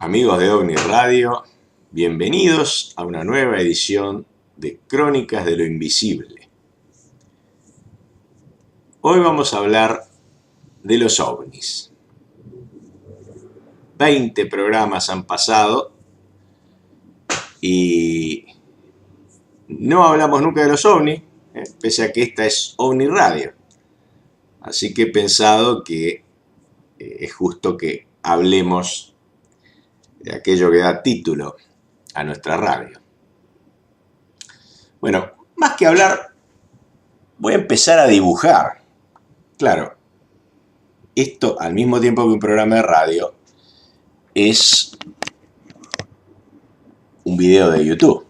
Amigos de OVNI Radio, bienvenidos a una nueva edición de Crónicas de lo Invisible. Hoy vamos a hablar de los ovnis. 20 programas han pasado y no hablamos nunca de los ovnis, pese a que esta es OVNI Radio. Así que he pensado que es justo que hablemos de aquello que da título a nuestra radio. Bueno, más que hablar, voy a empezar a dibujar. Claro, esto al mismo tiempo que un programa de radio es un video de YouTube.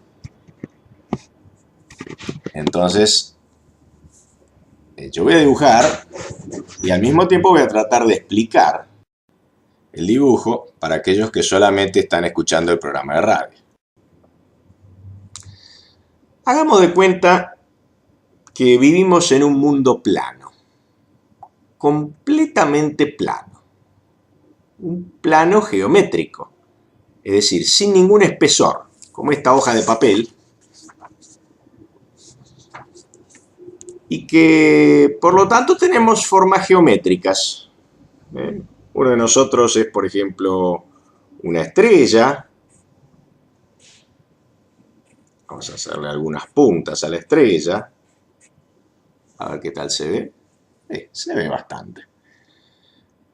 Entonces, yo voy a dibujar y al mismo tiempo voy a tratar de explicar el dibujo para aquellos que solamente están escuchando el programa de radio. Hagamos de cuenta que vivimos en un mundo plano, completamente plano, un plano geométrico, es decir, sin ningún espesor, como esta hoja de papel, y que por lo tanto tenemos formas geométricas. Uno de nosotros es, por ejemplo, una estrella. Vamos a hacerle algunas puntas a la estrella. A ver qué tal se ve. Se ve bastante.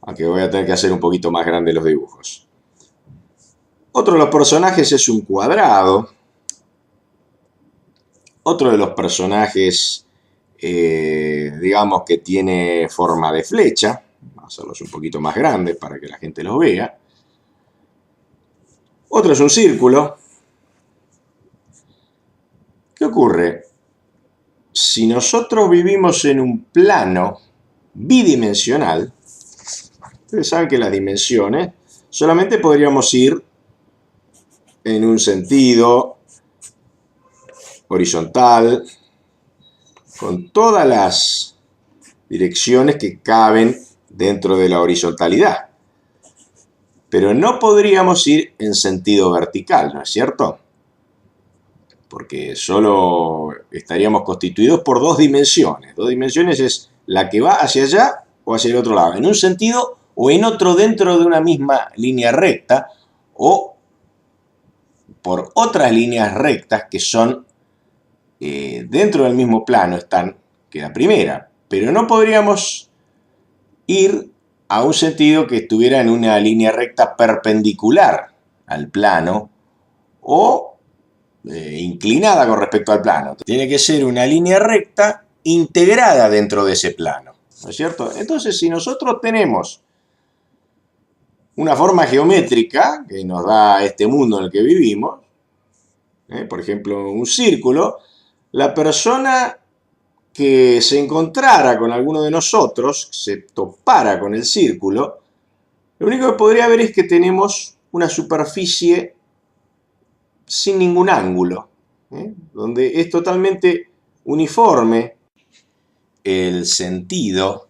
Aunque voy a tener que hacer un poquito más grandes los dibujos. Otro de los personajes es un cuadrado. Otro de los personajes, digamos que tiene forma de flecha. Vamos a hacerlos un poquito más grandes para que la gente los vea. Otro es un círculo. ¿Qué ocurre? Si nosotros vivimos en un plano bidimensional, ustedes saben que las dimensiones solamente podríamos ir en un sentido horizontal, con todas las direcciones que caben dentro de la horizontalidad. Pero no podríamos ir en sentido vertical, ¿no es cierto? Porque solo estaríamos constituidos por dos dimensiones. Dos dimensiones es la que va hacia allá o hacia el otro lado, en un sentido o en otro dentro de una misma línea recta o por otras líneas rectas que son dentro del mismo plano están que la primera, pero no podríamos ir a un sentido que estuviera en una línea recta perpendicular al plano o inclinada con respecto al plano. Tiene que ser una línea recta integrada dentro de ese plano, ¿no es cierto? Entonces, si nosotros tenemos una forma geométrica que nos da este mundo en el que vivimos, por ejemplo, un círculo, la persona que se encontrara con alguno de nosotros, se topara con el círculo, lo único que podría ver es que tenemos una superficie sin ningún ángulo, donde es totalmente uniforme el sentido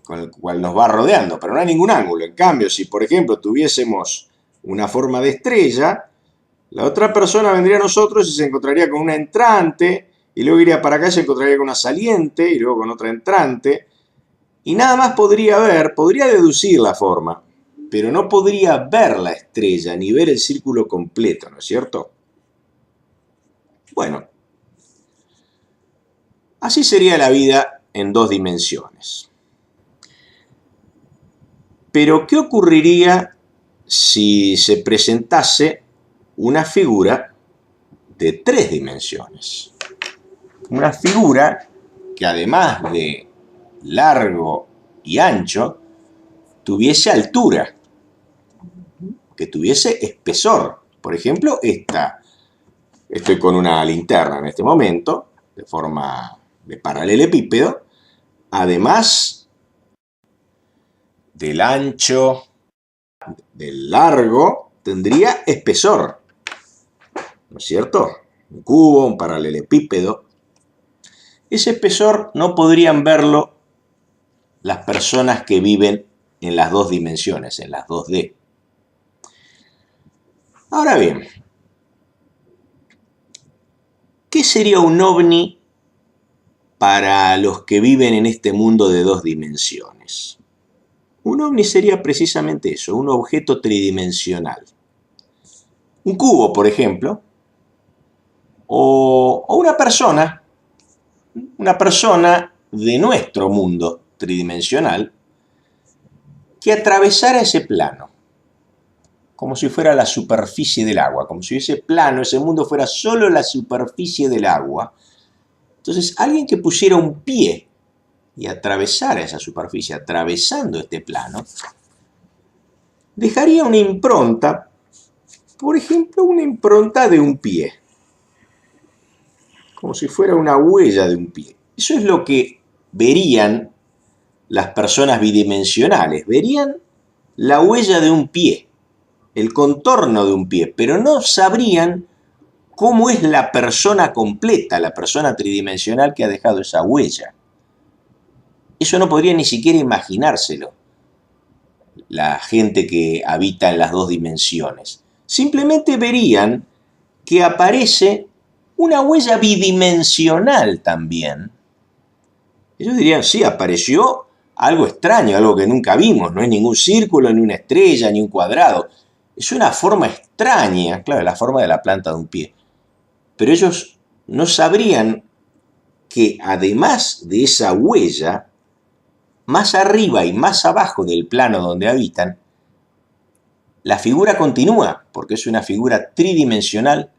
con el cual nos va rodeando, pero no hay ningún ángulo. En cambio, si por ejemplo tuviésemos una forma de estrella, la otra persona vendría a nosotros y se encontraría con una entrante, y luego iría para acá y se encontraría con una saliente, y luego con otra entrante, y nada más podría ver, podría deducir la forma, pero no podría ver la estrella ni ver el círculo completo, ¿no es cierto? Bueno, así sería la vida en dos dimensiones. Pero, ¿qué ocurriría si se presentase una figura de tres dimensiones? Una figura que además de largo y ancho, tuviese altura, que tuviese espesor. Por ejemplo, estoy con una linterna en este momento, de forma de paralelepípedo, además del ancho, del largo, tendría espesor, ¿no es cierto? Un cubo, un paralelepípedo. Ese espesor no podrían verlo las personas que viven en las dos dimensiones, en las 2D. Ahora bien, ¿qué sería un ovni para los que viven en este mundo de dos dimensiones? Un ovni sería precisamente eso, un objeto tridimensional. Un cubo, por ejemplo, o una persona de nuestro mundo tridimensional que atravesara ese plano, como si fuera la superficie del agua, como si ese plano, ese mundo fuera solo la superficie del agua. Entonces, alguien que pusiera un pie y atravesara esa superficie, atravesando este plano, dejaría una impronta, por ejemplo, una impronta de un pie, como si fuera una huella de un pie. Eso es lo que verían las personas bidimensionales, verían la huella de un pie, el contorno de un pie, pero no sabrían cómo es la persona completa, la persona tridimensional que ha dejado esa huella. Eso no podría ni siquiera imaginárselo la gente que habita en las dos dimensiones. Simplemente verían que aparece una huella bidimensional también. Ellos dirían, sí, apareció algo extraño, algo que nunca vimos, no es ningún círculo, ni una estrella, ni un cuadrado. Es una forma extraña, claro, la forma de la planta de un pie. Pero ellos no sabrían que además de esa huella, más arriba y más abajo del plano donde habitan, la figura continúa, porque es una figura tridimensional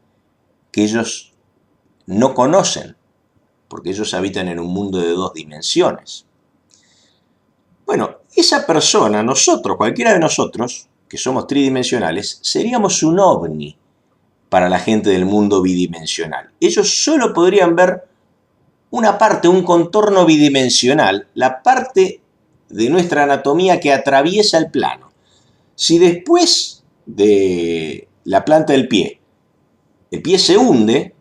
que ellos no conocen, porque ellos habitan en un mundo de dos dimensiones. Bueno, esa persona, nosotros, cualquiera de nosotros, que somos tridimensionales, seríamos un ovni para la gente del mundo bidimensional. Ellos solo podrían ver una parte, un contorno bidimensional, la parte de nuestra anatomía que atraviesa el plano. Si después de la planta del pie, el pie se hunde,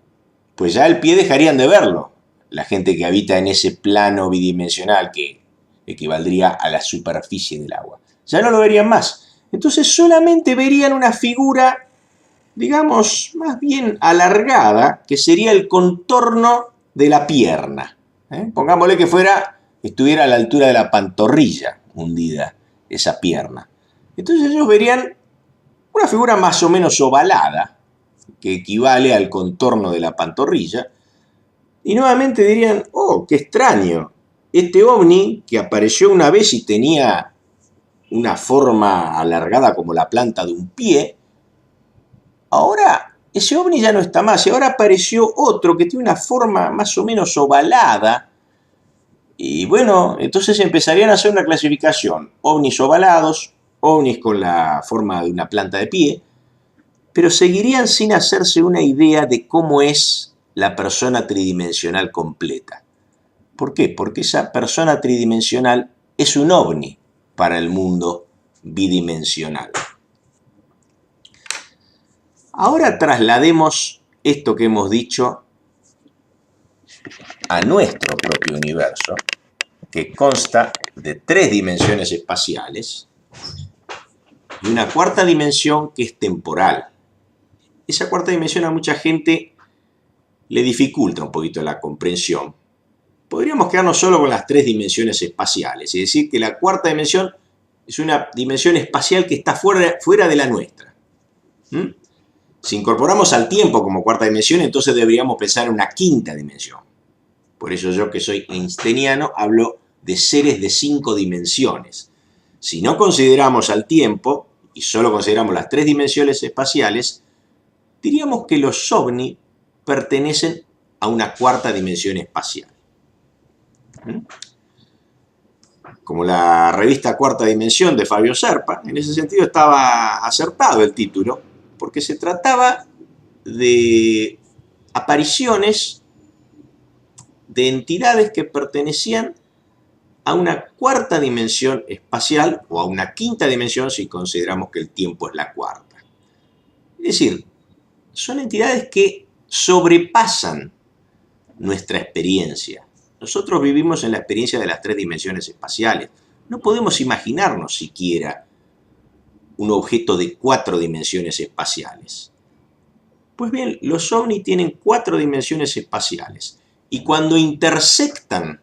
pues ya el pie dejarían de verlo. La gente que habita en ese plano bidimensional que equivaldría a la superficie del agua. Ya no lo verían más. Entonces solamente verían una figura, digamos, más bien alargada, que sería el contorno de la pierna. Pongámosle que estuviera a la altura de la pantorrilla hundida esa pierna. Entonces ellos verían una figura más o menos ovalada, que equivale al contorno de la pantorrilla, y nuevamente dirían, oh, qué extraño, este ovni que apareció una vez y tenía una forma alargada como la planta de un pie, ahora ese ovni ya no está más, y ahora apareció otro que tiene una forma más o menos ovalada, y bueno, entonces empezarían a hacer una clasificación, ovnis ovalados, ovnis con la forma de una planta de pie, pero seguirían sin hacerse una idea de cómo es la persona tridimensional completa. ¿Por qué? Porque esa persona tridimensional es un ovni para el mundo bidimensional. Ahora traslademos esto que hemos dicho a nuestro propio universo, que consta de 3 dimensiones espaciales y una cuarta dimensión que es temporal. Esa cuarta dimensión a mucha gente le dificulta un poquito la comprensión. Podríamos quedarnos solo con las 3 dimensiones espaciales, es decir, que la cuarta dimensión es una dimensión espacial que está fuera de la nuestra. Si incorporamos al tiempo como cuarta dimensión, entonces deberíamos pensar en una quinta dimensión. Por eso yo, que soy einsteiniano, hablo de seres de 5 dimensiones. Si no consideramos al tiempo y solo consideramos las 3 dimensiones espaciales, diríamos que los ovni pertenecen a una cuarta dimensión espacial. Como la revista Cuarta Dimensión de Fabio Serpa, en ese sentido estaba acertado el título, porque se trataba de apariciones de entidades que pertenecían a una cuarta dimensión espacial o a una quinta dimensión si consideramos que el tiempo es la cuarta. Es decir, son entidades que sobrepasan nuestra experiencia. Nosotros vivimos en la experiencia de las 3 dimensiones espaciales. No podemos imaginarnos siquiera un objeto de 4 dimensiones espaciales? Pues bien, los ovnis tienen 4 dimensiones espaciales y cuando intersectan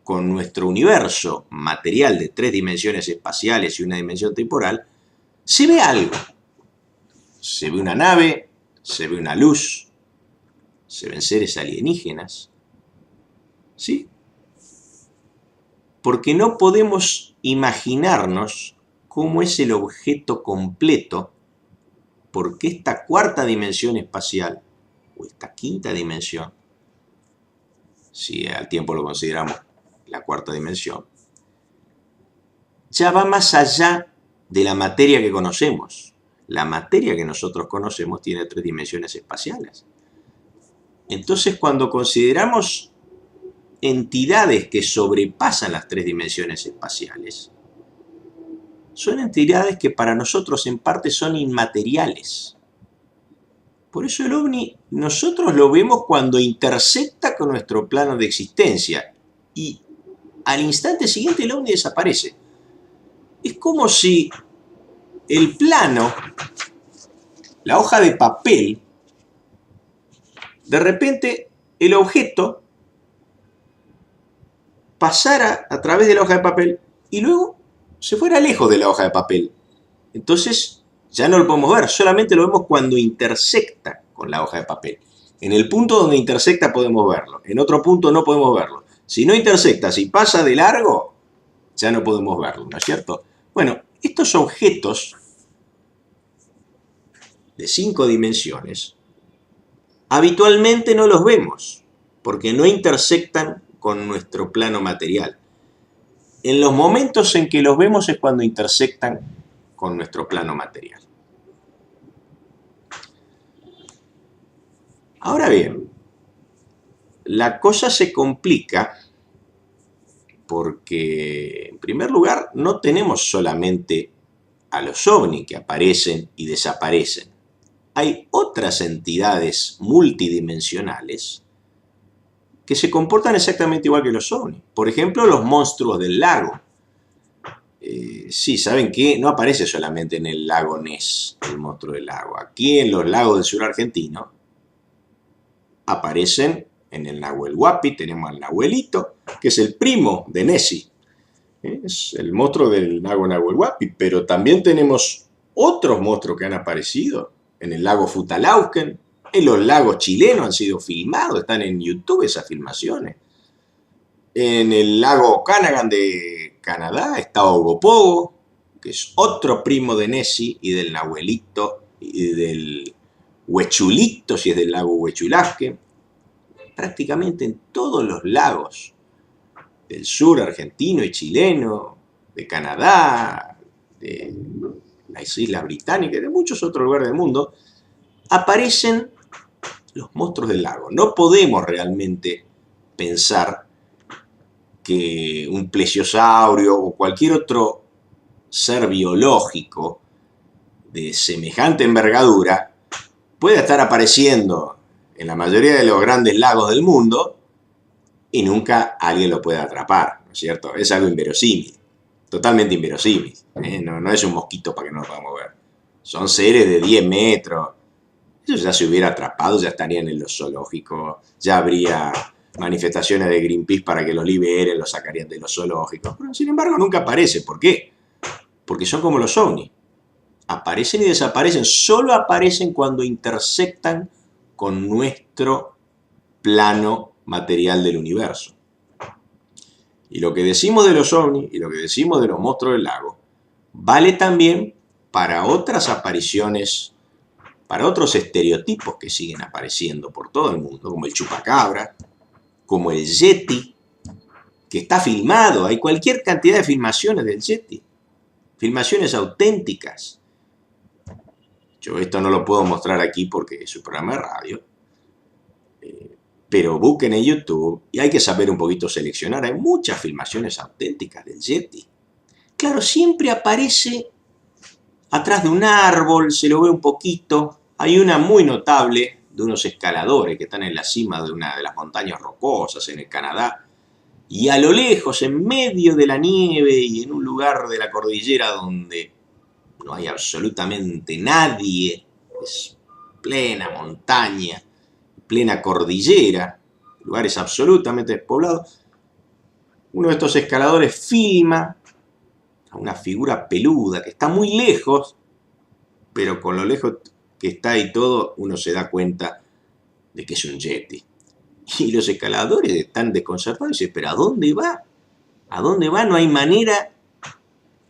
con nuestro universo material de 3 dimensiones espaciales y una dimensión temporal, se ve algo. Se ve una nave, se ve una luz, se ven seres alienígenas. ¿Sí? Porque no podemos imaginarnos cómo es el objeto completo, porque esta 4ª dimensión espacial, o esta 5ª dimensión, si al tiempo lo consideramos la 4ª dimensión, ya va más allá de la materia que conocemos. La materia que nosotros conocemos tiene 3 dimensiones espaciales. Entonces, cuando consideramos entidades que sobrepasan las 3 dimensiones espaciales, son entidades que para nosotros en parte son inmateriales. Por eso el ovni nosotros lo vemos cuando intersecta con nuestro plano de existencia y al instante siguiente el ovni desaparece. Es como si el plano, la hoja de papel, de repente el objeto pasara a través de la hoja de papel y luego se fuera lejos de la hoja de papel. Entonces ya no lo podemos ver, solamente lo vemos cuando intersecta con la hoja de papel. En el punto donde intersecta podemos verlo, en otro punto no podemos verlo. Si no intersecta, si pasa de largo, ya no podemos verlo, ¿no es cierto? Bueno, estos objetos de 5 dimensiones habitualmente no los vemos porque no intersectan con nuestro plano material. En los momentos en que los vemos es cuando intersectan con nuestro plano material. Ahora bien, la cosa se complica porque, en primer lugar, no tenemos solamente a los ovni que aparecen y desaparecen. Hay otras entidades multidimensionales que se comportan exactamente igual que los ovnis. Por ejemplo, los monstruos del lago. Sí, ¿saben qué? No aparece solamente en el lago Ness, el monstruo del lago. Aquí en los lagos del sur argentino aparecen en el Nahuel Huapi, tenemos al Nahuelito, que es el primo de Nessie. Es el monstruo del lago Nahuel Huapi, pero también tenemos otros monstruos que han aparecido en el lago Futalaufken, en los lagos chilenos han sido filmados, están en YouTube esas filmaciones. En el lago Okanagan de Canadá está Ogopogo, que es otro primo de Nessie y del Nahuelito y del Huechulito, si es del lago Huechulasque. Prácticamente en todos los lagos del sur argentino y chileno, de Canadá, de las Islas Británicas, de muchos otros lugares del mundo, aparecen los monstruos del lago. No podemos realmente pensar que un plesiosaurio o cualquier otro ser biológico de semejante envergadura pueda estar apareciendo en la mayoría de los grandes lagos del mundo y nunca alguien lo pueda atrapar, ¿no es cierto? Es algo inverosímil, totalmente inverosímil. No es un mosquito para que no lo podamos ver. Son seres de 10 metros. Ellos ya se hubiera atrapado, ya estarían en los zoológicos, ya habría manifestaciones de Greenpeace para que los liberen, los sacarían de los zoológicos. Pero, sin embargo, nunca aparecen. ¿Por qué? Porque son como los ovnis. Aparecen y desaparecen. Solo aparecen cuando intersectan con nuestro plano material del universo. Y lo que decimos de los ovnis y lo que decimos de los monstruos del lago vale también para otras apariciones, para otros estereotipos que siguen apareciendo por todo el mundo, como el chupacabra, como el Yeti, que está filmado. Hay cualquier cantidad de filmaciones del Yeti, filmaciones auténticas. Yo esto no lo puedo mostrar aquí porque es un programa de radio, pero busquen en YouTube y hay que saber un poquito seleccionar. Hay muchas filmaciones auténticas del Yeti. Claro, siempre aparece atrás de un árbol, se lo ve un poquito. Hay una muy notable de unos escaladores que están en la cima de una de las montañas rocosas en el Canadá. Y a lo lejos, en medio de la nieve y en un lugar de la cordillera donde no hay absolutamente nadie, es plena montaña, plena cordillera, lugares absolutamente despoblados. Uno de estos escaladores filma a una figura peluda que está muy lejos, pero con lo lejos que está y todo, uno se da cuenta de que es un yeti. Y los escaladores están desconcertados y dicen, pero ¿a dónde va? ¿A dónde va? No hay manera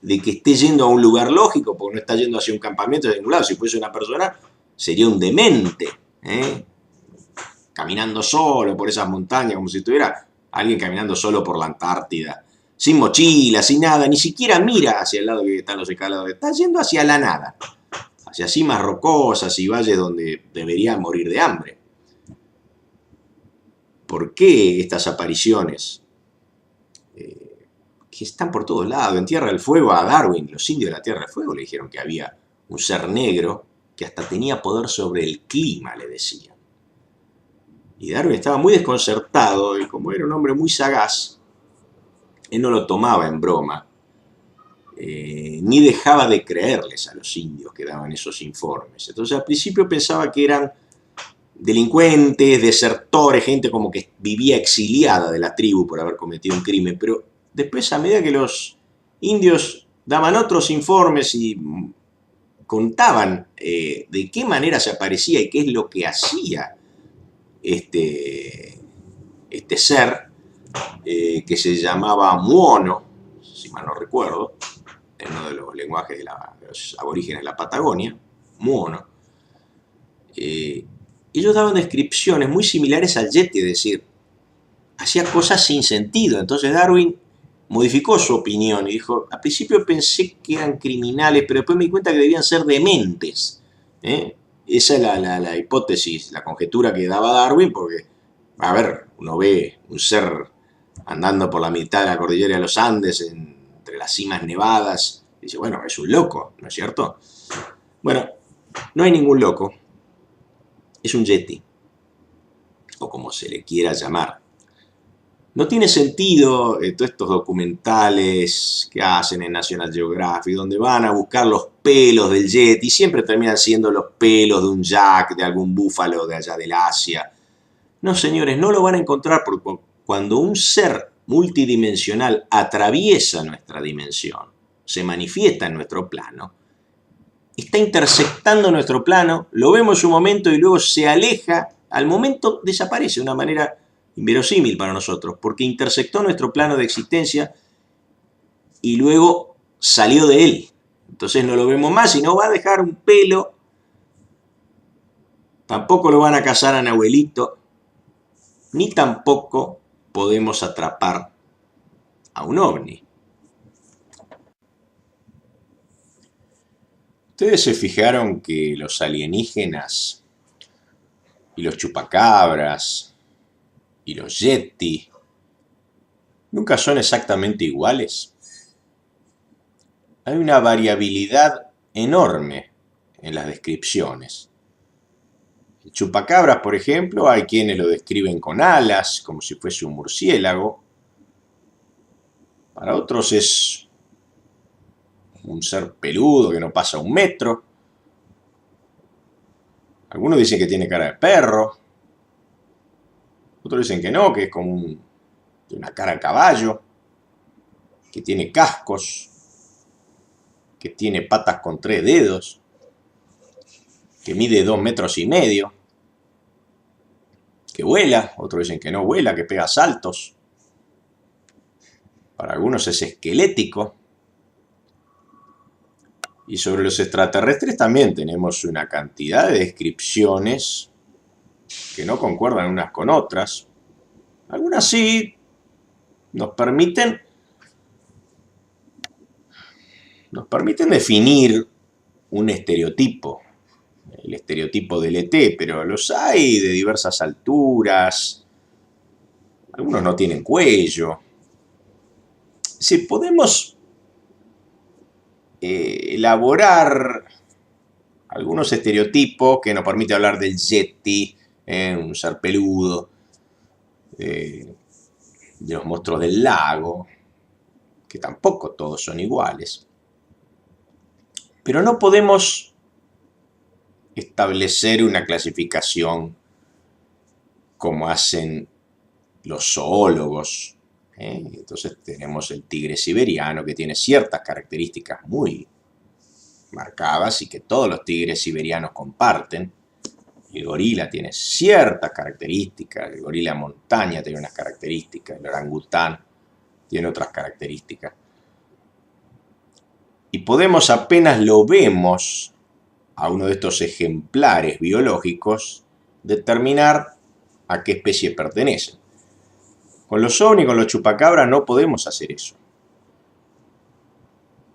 de que esté yendo a un lugar lógico, porque no está yendo hacia un campamento de ningún lado. Si fuese una persona, sería un demente, ¿eh? Caminando solo por esas montañas, como si estuviera alguien caminando solo por la Antártida, sin mochila, sin nada, ni siquiera mira hacia el lado que están los escaladores, está yendo hacia la nada, hacia cimas rocosas y valles donde debería morir de hambre. ¿Por qué estas apariciones? Que están por todos lados. En Tierra del Fuego a Darwin, los indios de la Tierra del Fuego le dijeron que había un ser negro que hasta tenía poder sobre el clima, le decían. Y Darwin estaba muy desconcertado y como era un hombre muy sagaz, él no lo tomaba en broma, ni dejaba de creerles a los indios que daban esos informes. Entonces al principio pensaba que eran delincuentes, desertores, gente como que vivía exiliada de la tribu por haber cometido un crimen, pero después a medida que los indios daban otros informes y contaban de qué manera se aparecía y qué es lo que hacía este ser, que se llamaba muono, si mal no recuerdo, en uno de los lenguajes de los aborígenes de la Patagonia, muono, ellos daban descripciones muy similares al yeti, es decir, hacía cosas sin sentido. Entonces Darwin modificó su opinión y dijo, al principio pensé que eran criminales, pero después me di cuenta que debían ser dementes. Esa es la hipótesis, la conjetura que daba Darwin, porque, a ver, uno ve un ser andando por la mitad de la cordillera de los Andes, entre las cimas nevadas, y dice, bueno, es un loco, ¿no es cierto? Bueno, no hay ningún loco, es un yeti, o como se le quiera llamar. No tiene sentido todos estos documentales que hacen en National Geographic, donde van a buscar los pelos del yeti, y siempre terminan siendo los pelos de un yak, de algún búfalo de allá del Asia. No, señores, no lo van a encontrar porque cuando un ser multidimensional atraviesa nuestra dimensión, se manifiesta en nuestro plano, está intersectando nuestro plano, lo vemos un momento y luego se aleja, al momento desaparece de una manera inverosímil para nosotros, porque intersectó nuestro plano de existencia y luego salió de él. Entonces no lo vemos más y no va a dejar un pelo, tampoco lo van a cazar a Nahuelito, ni tampoco podemos atrapar a un ovni. ¿Ustedes se fijaron que los alienígenas y los chupacabras y los yeti nunca son exactamente iguales? Hay una variabilidad enorme en las descripciones. El chupacabras, por ejemplo, hay quienes lo describen con alas, como si fuese un murciélago. Para otros es un ser peludo que no pasa 1 metro. Algunos dicen que tiene cara de perro. Otros dicen que no, que es como una cara de caballo, que tiene cascos, que tiene patas con 3 dedos, que mide 2,5 metros, que vuela. Otros dicen que no vuela, que pega saltos. Para algunos es esquelético. Y sobre los extraterrestres también tenemos una cantidad de descripciones que no concuerdan unas con otras. Algunas sí nos permiten definir un estereotipo, el estereotipo del ET, pero los hay de diversas alturas, algunos no tienen cuello. Si podemos elaborar algunos estereotipos que nos permiten hablar del yeti, un ser peludo, de los monstruos del lago, que tampoco todos son iguales. Pero no podemos establecer una clasificación como hacen los zoólogos. Entonces tenemos el tigre siberiano, que tiene ciertas características muy marcadas y que todos los tigres siberianos comparten. El gorila tiene ciertas características, el gorila montaña tiene unas características, el orangután tiene otras características. Y podemos, apenas lo vemos a uno de estos ejemplares biológicos, determinar a qué especie pertenecen. Con los ovnis y con los chupacabras no podemos hacer eso.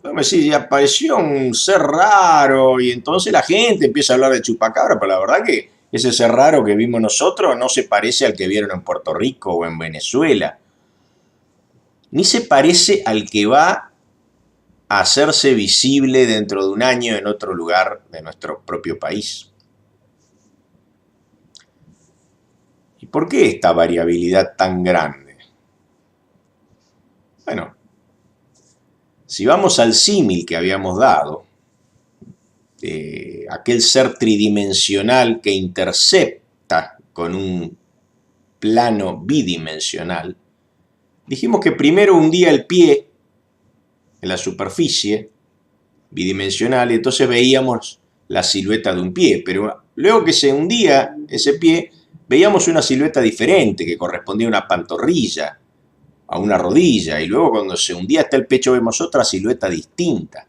Podemos decir, ya apareció un ser raro y entonces la gente empieza a hablar de chupacabra, pero la verdad que ese ser raro que vimos nosotros no se parece al que vieron en Puerto Rico o en Venezuela. Ni se parece al que va a hacerse visible dentro de un año en otro lugar de nuestro propio país. ¿Y por qué esta variabilidad tan grande? Bueno, si vamos al símil que habíamos dado, de aquel ser tridimensional que intercepta con un plano bidimensional, dijimos que primero hundía el pie en la superficie bidimensional y entonces veíamos la silueta de un pie, pero luego que se hundía ese pie, veíamos una silueta diferente que correspondía a una pantorrilla, a una rodilla, y luego cuando se hundía hasta el pecho vemos otra silueta distinta.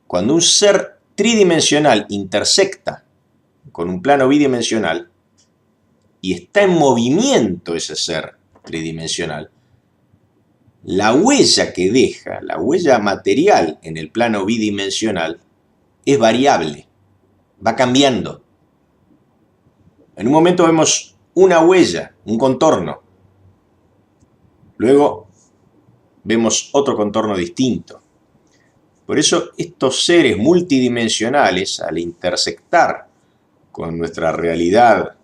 Cuando un ser tridimensional intersecta con un plano bidimensional y está en movimiento ese ser tridimensional, la huella que deja, la huella material en el plano bidimensional, es variable, va cambiando. En un momento vemos una huella, un contorno. Luego vemos otro contorno distinto. Por eso estos seres multidimensionales, al intersectar con nuestra realidad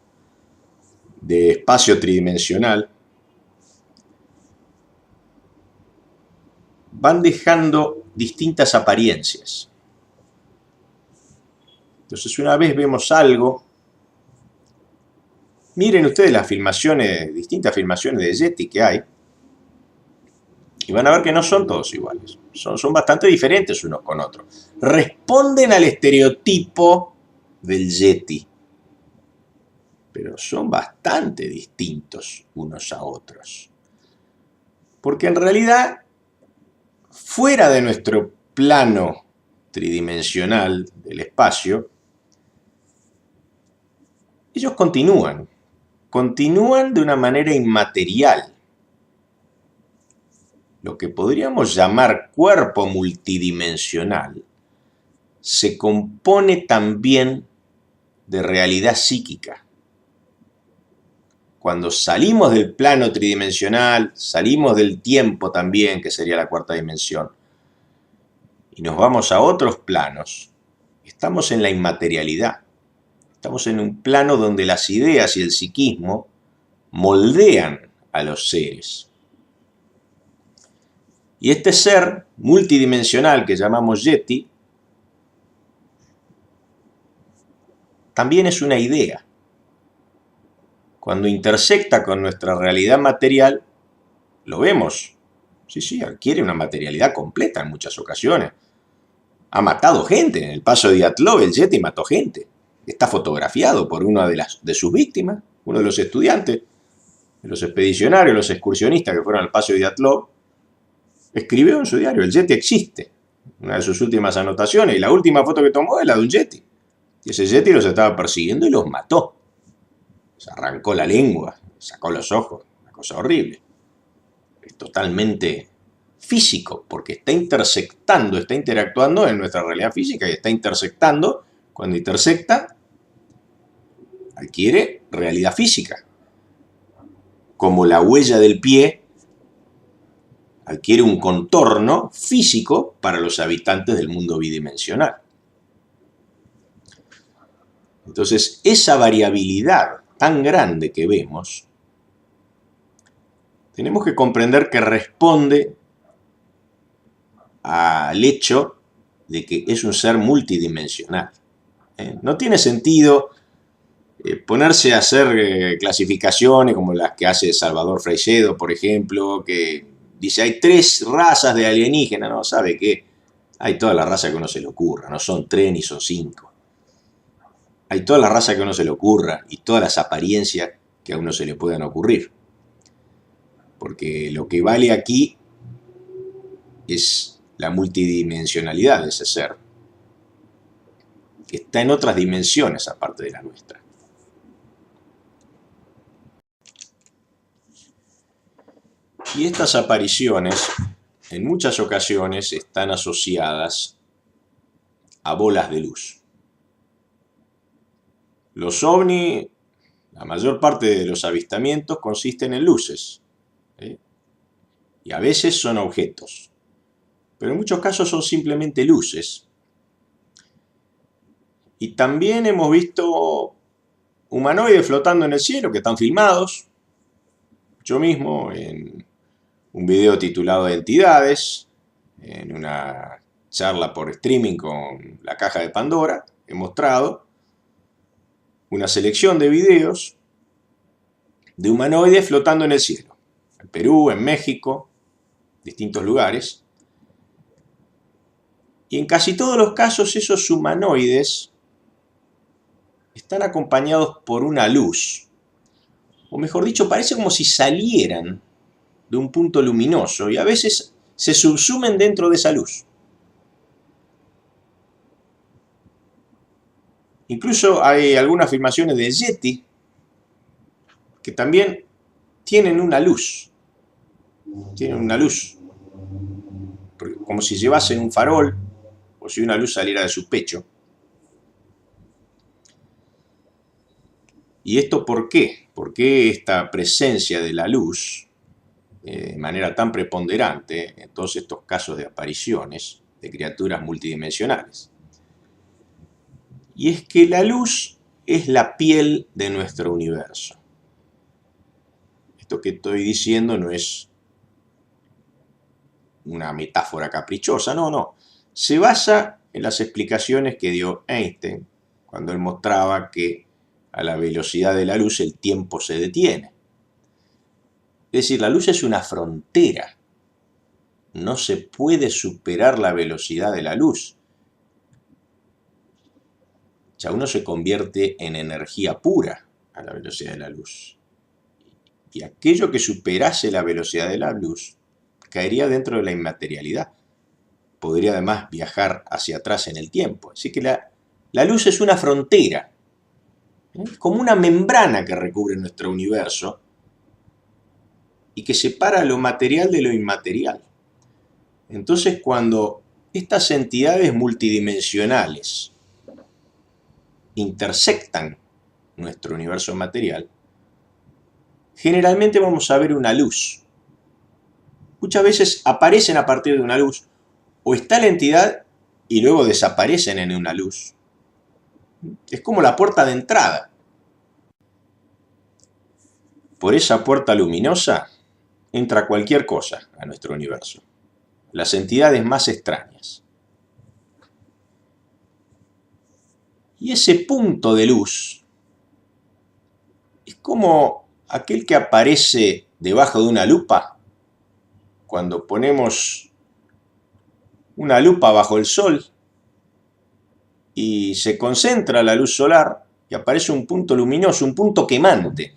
de espacio tridimensional, van dejando distintas apariencias. Entonces, una vez vemos algo, miren ustedes las filmaciones, distintas filmaciones de Yeti que hay, y van a ver que no son todos iguales, son bastante diferentes unos con otros. Responden al estereotipo del Yeti, pero son bastante distintos unos a otros. Porque en realidad, fuera de nuestro plano tridimensional del espacio, ellos continúan de una manera inmaterial. Lo que podríamos llamar cuerpo multidimensional se compone también de realidad psíquica. Cuando salimos del plano tridimensional, salimos del tiempo también, que sería la cuarta dimensión, y nos vamos a otros planos, estamos en la inmaterialidad. Estamos en un plano donde las ideas y el psiquismo moldean a los seres. Y este ser multidimensional que llamamos Yeti también es una idea. Cuando intersecta con nuestra realidad material, lo vemos. Sí, adquiere una materialidad completa en muchas ocasiones. Ha matado gente. En el paso de Dyatlov, el Yeti mató gente. Está fotografiado por una de sus víctimas, uno de los estudiantes, de los expedicionarios, los excursionistas que fueron al paso de Dyatlov. Escribió en su diario, el Yeti existe. Una de sus últimas anotaciones. Y la última foto que tomó es la de un Yeti. Y ese Yeti los estaba persiguiendo y los mató. Se arrancó la lengua, sacó los ojos. Una cosa horrible. Es totalmente físico, porque está intersectando, está interactuando en nuestra realidad física y está intersectando. Cuando intersecta, adquiere realidad física. Como la huella del pie adquiere un contorno físico para los habitantes del mundo bidimensional. Entonces, esa variabilidad tan grande que vemos, tenemos que comprender que responde al hecho de que es un ser multidimensional. No tiene sentido ponerse a hacer clasificaciones como las que hace Salvador Freixedo, por ejemplo, que dice hay 3 razas de alienígenas. No, ¿sabe qué? Hay toda la raza que uno se le ocurra, no son 3 ni son 5. Hay toda la raza que uno se le ocurra y todas las apariencias que a uno se le puedan ocurrir. Porque lo que vale aquí es la multidimensionalidad de ese ser, que está en otras dimensiones aparte de la nuestra. Y estas apariciones en muchas ocasiones están asociadas a bolas de luz. Los ovni, la mayor parte de los avistamientos consisten en luces, y a veces son objetos, pero en muchos casos son simplemente luces. Y también hemos visto humanoides flotando en el cielo que están filmados. Yo mismo en un video titulado Entidades, en una charla por streaming con la Caja de Pandora, he mostrado una selección de videos de humanoides flotando en el cielo. En Perú, en México, distintos lugares. Y en casi todos los casos esos humanoides están acompañados por una luz. O mejor dicho, parece como si salieran de un punto luminoso y a veces se subsumen dentro de esa luz. Incluso hay algunas filmaciones de Yeti que también tienen una luz. Tienen una luz. Como si llevasen un farol o si una luz saliera de su pecho. ¿Y esto por qué? ¿Por qué esta presencia de la luz de manera tan preponderante en todos estos casos de apariciones de criaturas multidimensionales? Y es que la luz es la piel de nuestro universo. Esto que estoy diciendo no es una metáfora caprichosa, no. Se basa en las explicaciones que dio Einstein cuando él mostraba que a la velocidad de la luz el tiempo se detiene. Es decir, la luz es una frontera. No se puede superar la velocidad de la luz. Ya uno se convierte en energía pura a la velocidad de la luz. Y aquello que superase la velocidad de la luz caería dentro de la inmaterialidad. Podría además viajar hacia atrás en el tiempo. Así que la luz es una frontera, como una membrana que recubre nuestro universo y que separa lo material de lo inmaterial. Entonces, cuando estas entidades multidimensionales intersectan nuestro universo material, generalmente vamos a ver una luz. Muchas veces aparecen a partir de una luz, o está la entidad y luego desaparecen en una luz. Es como la puerta de entrada. Por esa puerta luminosa entra cualquier cosa a nuestro universo. Las entidades más extrañas. Y ese punto de luz es como aquel que aparece debajo de una lupa cuando ponemos una lupa bajo el sol y se concentra la luz solar y aparece un punto luminoso, un punto quemante.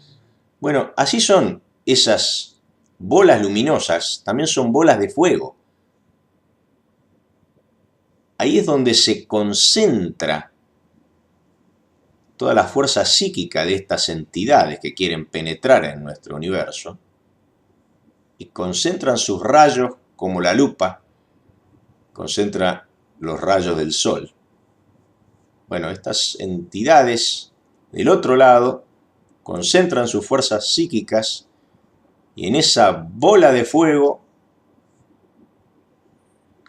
Bueno, así son esas bolas luminosas, también son bolas de fuego. Ahí es donde se concentra toda la fuerza psíquica de estas entidades que quieren penetrar en nuestro universo y concentran sus rayos como la lupa concentra los rayos del sol. Bueno, estas entidades del otro lado concentran sus fuerzas psíquicas y en esa bola de fuego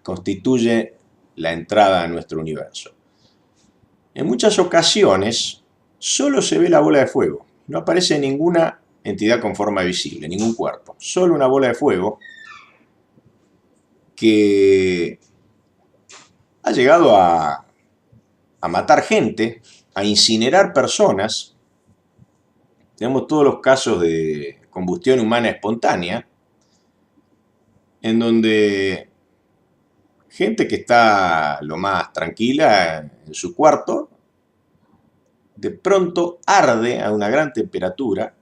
constituye la entrada a nuestro universo. En muchas ocasiones solo se ve la bola de fuego, no aparece ninguna entidad con forma visible, ningún cuerpo, solo una bola de fuego que ha llegado a matar gente, a incinerar personas. Tenemos todos los casos de combustión humana espontánea, en donde gente que está lo más tranquila en su cuarto, de pronto arde a una gran temperatura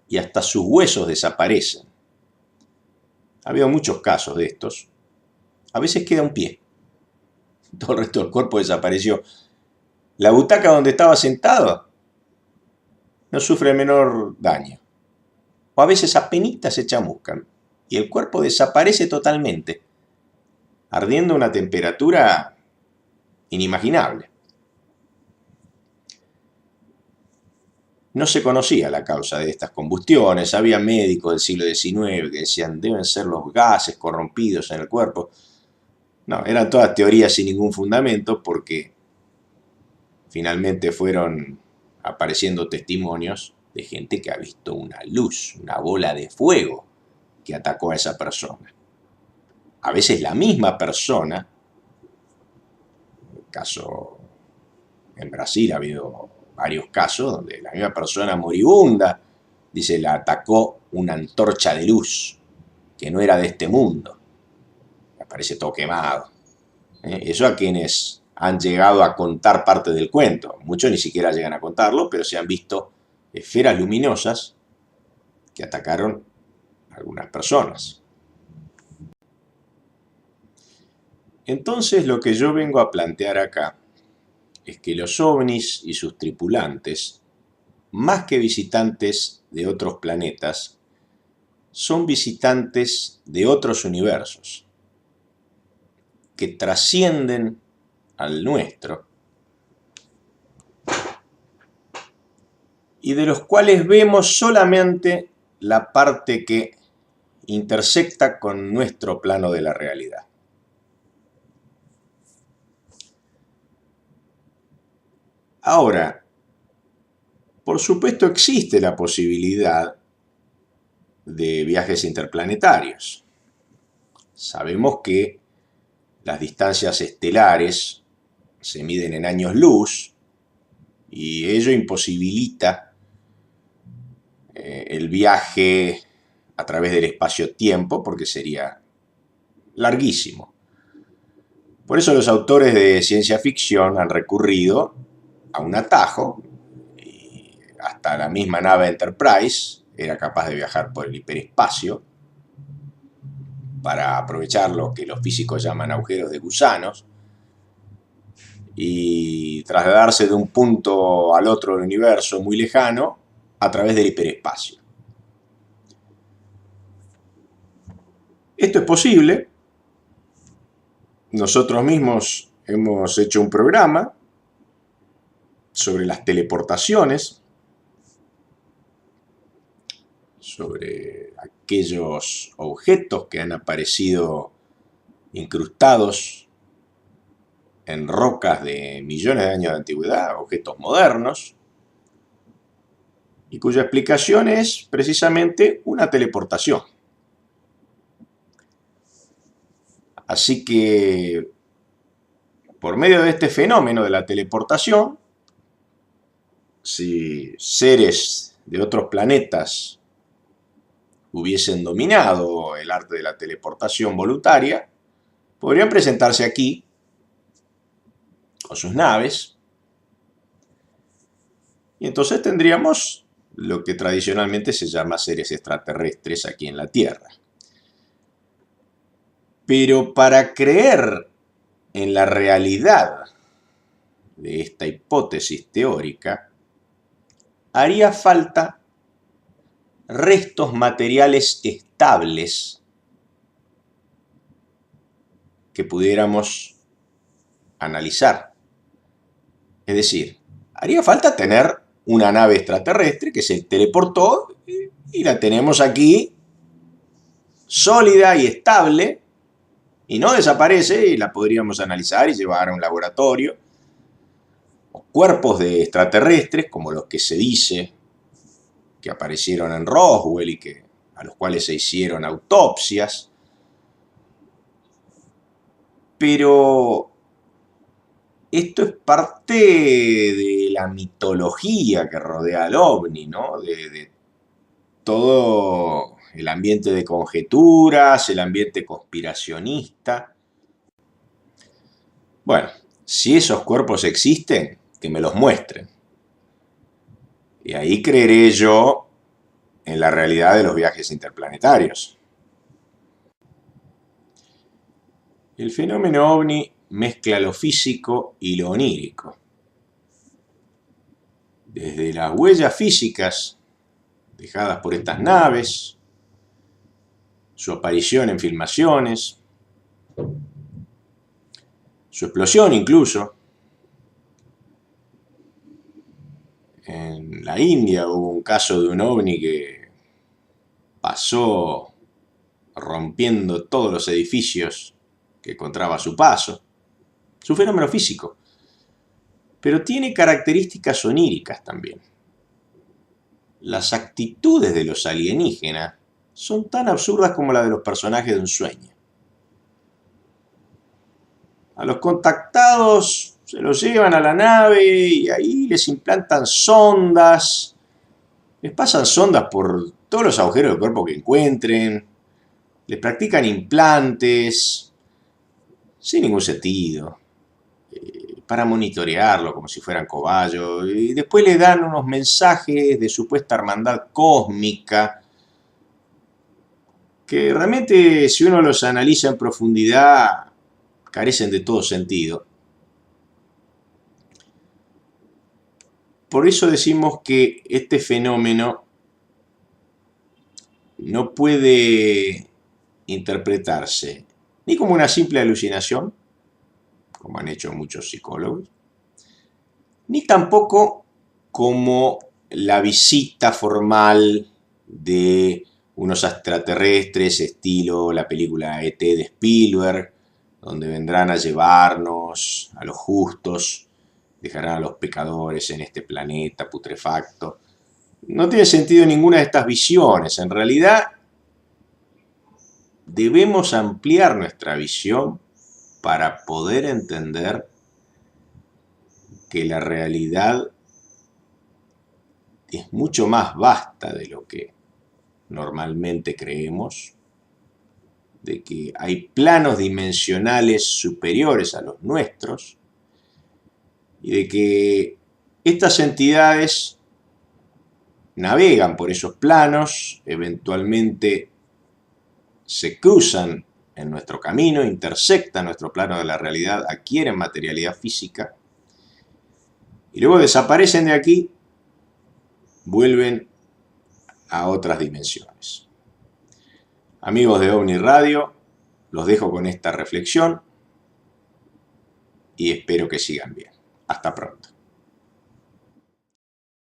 y hasta sus huesos desaparecen. Ha habido muchos casos de estos. A veces queda un pie. Todo el resto del cuerpo desapareció. La butaca donde estaba sentado no sufre el menor daño. O a veces apenitas se chamuscan y el cuerpo desaparece totalmente, ardiendo a una temperatura inimaginable. No se conocía la causa de estas combustiones. Había médicos del siglo XIX que decían deben ser los gases corrompidos en el cuerpo. No, eran todas teorías sin ningún fundamento, porque finalmente fueron apareciendo testimonios de gente que ha visto una luz, una bola de fuego que atacó a esa persona. A veces la misma persona, en el caso en Brasil ha habido varios casos donde la misma persona moribunda, dice, la atacó una antorcha de luz que no era de este mundo. Aparece todo quemado. Eso a quienes han llegado a contar parte del cuento. Muchos ni siquiera llegan a contarlo, pero se han visto esferas luminosas que atacaron a algunas personas. Entonces, lo que yo vengo a plantear acá es que los ovnis y sus tripulantes, más que visitantes de otros planetas, son visitantes de otros universos, que trascienden al nuestro y de los cuales vemos solamente la parte que intersecta con nuestro plano de la realidad. Ahora, por supuesto existe la posibilidad de viajes interplanetarios. Sabemos que las distancias estelares se miden en años luz y ello imposibilita el viaje a través del espacio-tiempo, porque sería larguísimo. Por eso los autores de ciencia ficción han recurrido a un atajo, y hasta la misma nave Enterprise era capaz de viajar por el hiperespacio para aprovechar lo que los físicos llaman agujeros de gusanos y trasladarse de un punto al otro del universo muy lejano a través del hiperespacio. Esto es posible. Nosotros mismos hemos hecho un programa sobre las teleportaciones, sobre aquellos objetos que han aparecido incrustados en rocas de millones de años de antigüedad, objetos modernos, y cuya explicación es precisamente una teleportación. Así que, por medio de este fenómeno de la teleportación, si seres de otros planetas hubiesen dominado el arte de la teleportación voluntaria, podrían presentarse aquí con sus naves, y entonces tendríamos lo que tradicionalmente se llama seres extraterrestres aquí en la Tierra. Pero para creer en la realidad de esta hipótesis teórica, haría falta restos materiales estables que pudiéramos analizar. Es decir, haría falta tener una nave extraterrestre que se teleportó y la tenemos aquí sólida y estable y no desaparece, y la podríamos analizar y llevar a un laboratorio. O cuerpos de extraterrestres, como los que se dice que aparecieron en Roswell y a los cuales se hicieron autopsias. Pero esto es parte de la mitología que rodea al ovni, ¿no? De todo el ambiente de conjeturas, el ambiente conspiracionista. Bueno, si esos cuerpos existen, que me los muestren. Y ahí creeré yo en la realidad de los viajes interplanetarios. El fenómeno ovni mezcla lo físico y lo onírico. Desde las huellas físicas dejadas por estas naves, su aparición en filmaciones, su explosión incluso. En la India hubo un caso de un ovni que pasó rompiendo todos los edificios que encontraba a su paso. Es un fenómeno físico, pero tiene características oníricas también. Las actitudes de los alienígenas son tan absurdas como las de los personajes de un sueño. A los contactados se los llevan a la nave y ahí les implantan sondas, les pasan sondas por todos los agujeros del cuerpo que encuentren, les practican implantes, sin ningún sentido, para monitorearlo como si fueran cobayos, y después le dan unos mensajes de supuesta hermandad cósmica, que realmente si uno los analiza en profundidad carecen de todo sentido. Por eso decimos que este fenómeno no puede interpretarse ni como una simple alucinación, como han hecho muchos psicólogos, ni tampoco como la visita formal de unos extraterrestres estilo la película E.T. de Spielberg, donde vendrán a llevarnos a los justos, dejarán a los pecadores en este planeta putrefacto. No tiene sentido ninguna de estas visiones. En realidad, debemos ampliar nuestra visión para poder entender que la realidad es mucho más vasta de lo que normalmente creemos, de que hay planos dimensionales superiores a los nuestros y de que estas entidades navegan por esos planos, eventualmente se cruzan en nuestro camino, intersectan nuestro plano de la realidad, adquieren materialidad física y luego desaparecen de aquí, vuelven a otras dimensiones. Amigos de OVNI Radio, los dejo con esta reflexión y espero que sigan bien. Hasta pronto.